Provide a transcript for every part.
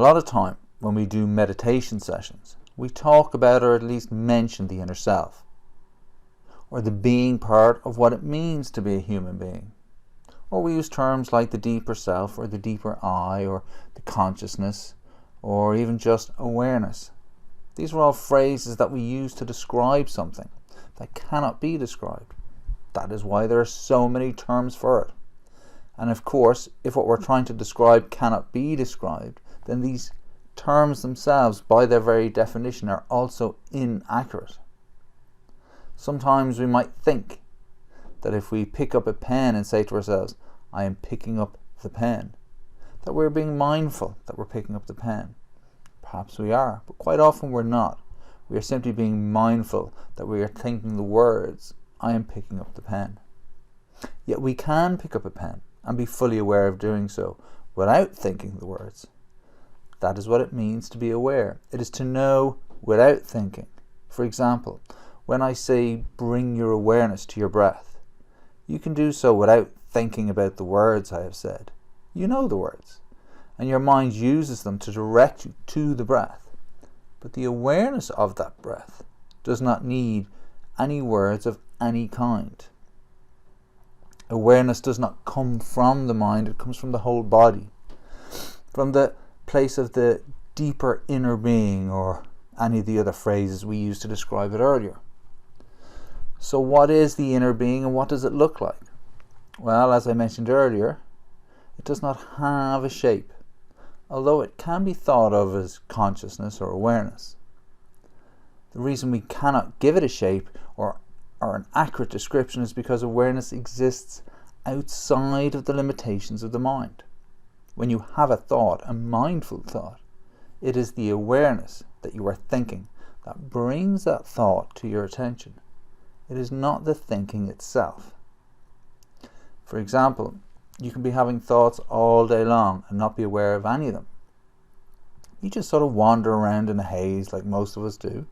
lot of time when we do meditation sessions, we talk about or at least mention the inner self, or the being part of what it means to be a human being. Or we use terms like the deeper self, or the deeper I, or the consciousness, or even just awareness. These are all phrases that we use to describe something that cannot be described. That is why there are so many terms for it. And of course, if what we're trying to describe cannot be described, then these terms themselves, by their very definition, are also inaccurate. Sometimes we might think that if we pick up a pen and say to ourselves, I am picking up the pen, that we're being mindful that we're picking up the pen. Perhaps we are, but quite often we're not. We are simply being mindful that we are thinking the words, I am picking up the pen. Yet we can pick up a pen and be fully aware of doing so without thinking the words. That is what it means to be aware. It is to know without thinking. For example, when I say bring your awareness to your breath, you can do so without thinking about the words I have said. You know the words, and your mind uses them to direct you to the breath. But the awareness of that breath does not need any words of any kind. Awareness does not come from the mind, it comes from the whole body, from the place of the deeper inner being, or any of the other phrases we used to describe it earlier. So what is the inner being and what does it look like? Well, as I mentioned earlier, it does not have a shape, although it can be thought of as consciousness or awareness. The reason we cannot give it a shape or an accurate description is because awareness exists outside of the limitations of the mind. When you have a thought, a mindful thought, it is the awareness that you are thinking that brings that thought to your attention. It is not the thinking itself. For example, you can be having thoughts all day long and not be aware of any of them. You just sort of wander around in a haze like most of us do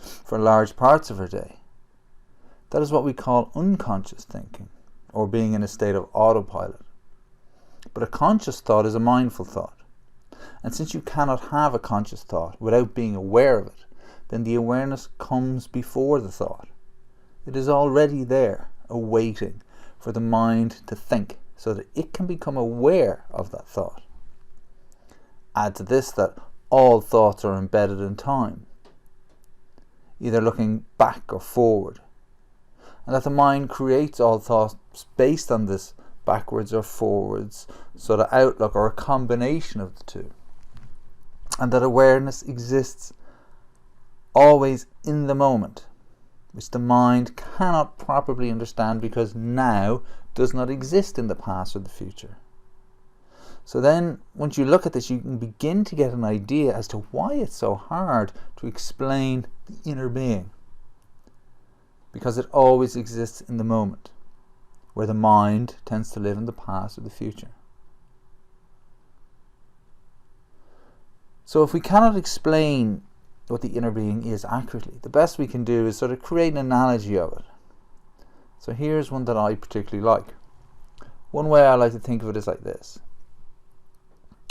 for large parts of our day. That is what we call unconscious thinking, or being in a state of autopilot. But a conscious thought is a mindful thought. And since you cannot have a conscious thought without being aware of it, then the awareness comes before the thought. It is already there, awaiting for the mind to think, so that it can become aware of that thought. Add to this that all thoughts are embedded in time, either looking back or forward, and that the mind creates all thoughts based on this backwards or forwards sort of outlook, or a combination of the two, and that awareness exists always in the moment, which the mind cannot properly understand because now does not exist in the past or the future. So then, once you look at this, you can begin to get an idea as to why it's so hard to explain the inner being. Because it always exists in the moment, where the mind tends to live in the past or the future. So if we cannot explain what the inner being is accurately, the best we can do is sort of create an analogy of it. So here's one that I particularly like. One way I like to think of it is like this.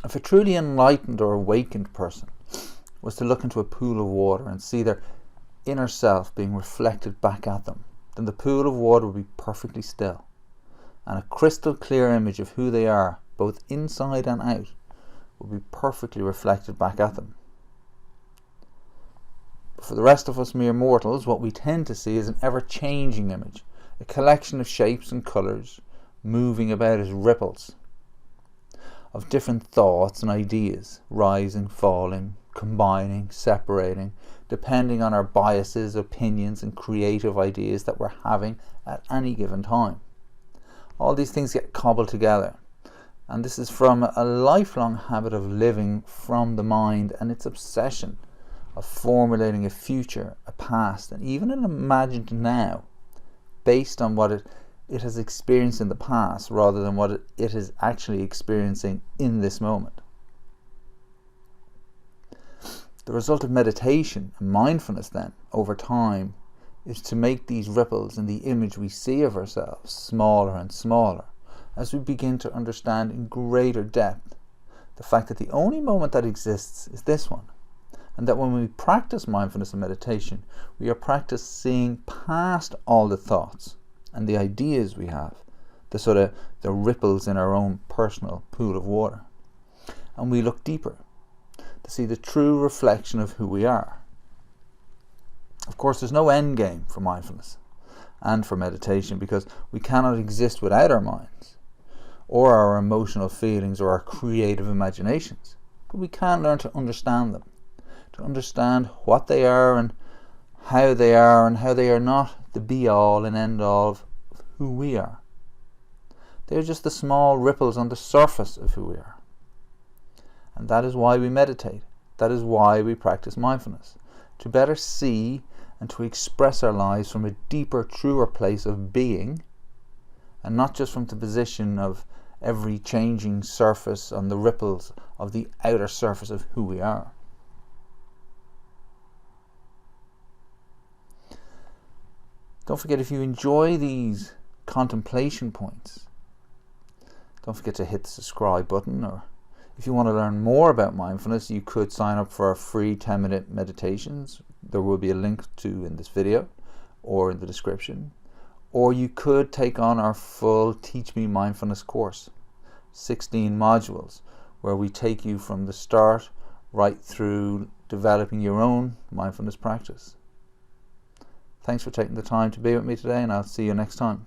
If a truly enlightened or awakened person was to look into a pool of water and see their inner self being reflected back at them, then the pool of water would be perfectly still, and a crystal clear image of who they are, both inside and out, would be perfectly reflected back at them. But for the rest of us mere mortals, what we tend to see is an ever-changing image, a collection of shapes and colours, moving about as ripples, of different thoughts and ideas, rising, falling, combining, separating, depending on our biases, opinions and creative ideas that we're having at any given time. All these things get cobbled together, and this is from a lifelong habit of living from the mind and its obsession of formulating a future, a past, and even an imagined now based on what it has experienced in the past rather than what it is actually experiencing in this moment. The result of meditation and mindfulness then, over time, is to make these ripples in the image we see of ourselves smaller and smaller as we begin to understand in greater depth the fact that the only moment that exists is this one, and that when we practice mindfulness and meditation, we are practicing past all the thoughts and the ideas we have, the ripples in our own personal pool of water, and we look deeper to see the true reflection of who we are. Of course, there's no end game for mindfulness and for meditation, because we cannot exist without our minds or our emotional feelings or our creative imaginations. But we can learn to understand them, to understand what they are and how they are not the be-all and end-all of who we are. They're just the small ripples on the surface of who we are. And that is why we meditate. That is why we practice mindfulness, to better see and to express our lives from a deeper, truer place of being, and not just from the position of every changing surface on the ripples of the outer surface of who we are. Don't forget, if you enjoy these contemplation points, don't forget to hit the subscribe button, or if you want to learn more about mindfulness, you could sign up for our free 10-minute meditations. There will be a link to in this video or in the description. Or you could take on our full Teach Me Mindfulness course, 16 modules, where we take you from the start right through developing your own mindfulness practice. Thanks for taking the time to be with me today, and I'll see you next time.